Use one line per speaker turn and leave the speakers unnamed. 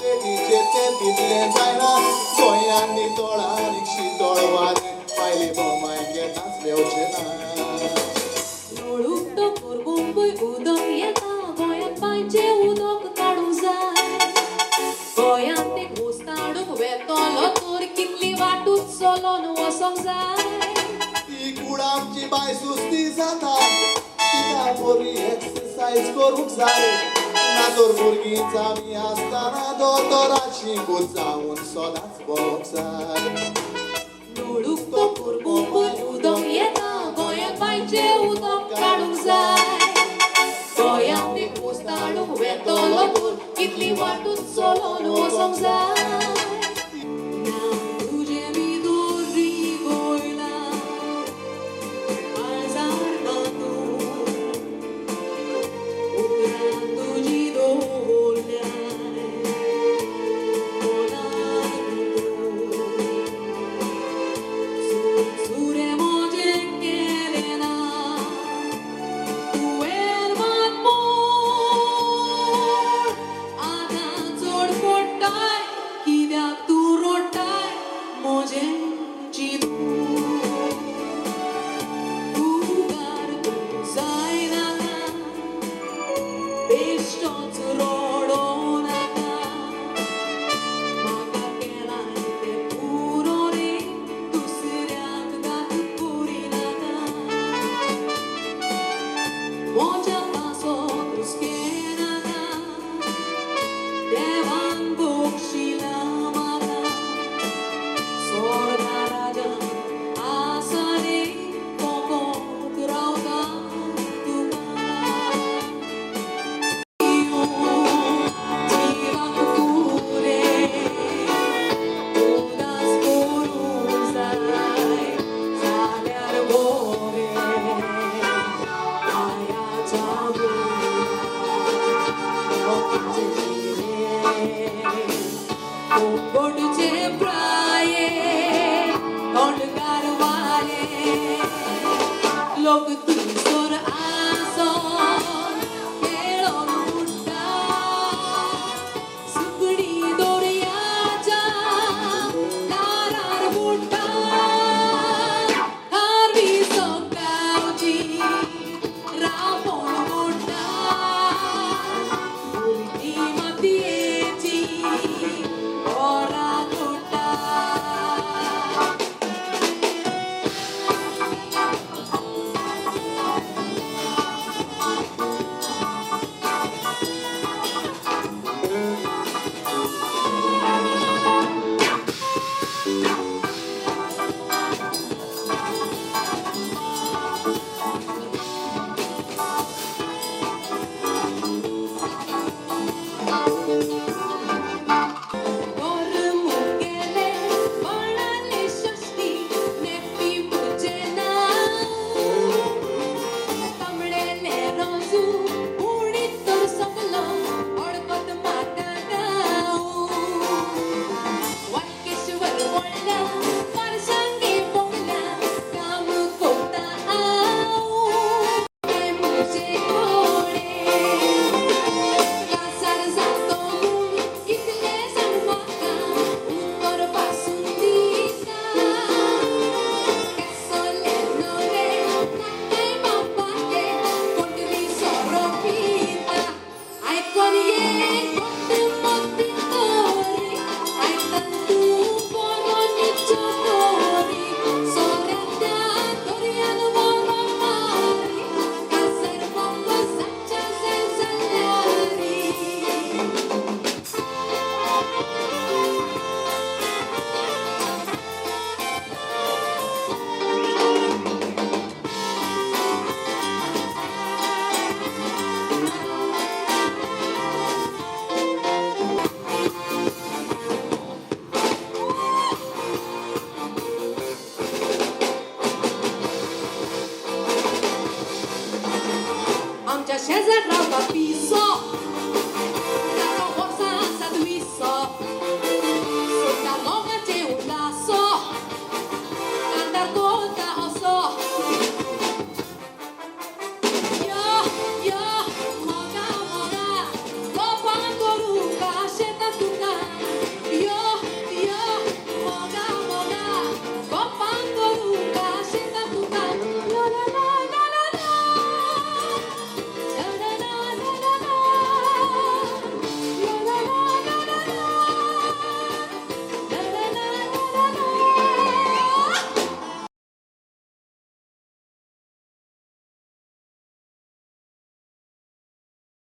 लेडीचे ते तितले जायना गोंयांनी तोळांनी शितोळ वारे पायले भोवमायके नाचलेवचे ना
लोळूक तो कोरगुंबूय उदक येता गोंयांत पांयचे उदक काडूंक जाय गोंयांत ते घोस काडूंक वेतलो तर कितली वाटूच चलोन वचोंक जाय
ती कूड आमची बाय सुस्ती जाता तिका बरी एक्सरसाइज करूंक जाय ना तर भुरगींच आमी आसतना दोतोराची शिकून जावन सदांच भोंवूंक जाय
लोळूक तो कोरगुंबूय उदक येता गोंयांत पांयचे उदक काडूंक जाय गोंयांत ते घोस काडूंक वेतलो तर कितली वाटूच चलोन वचोंक जाय शेजार रावता पिसो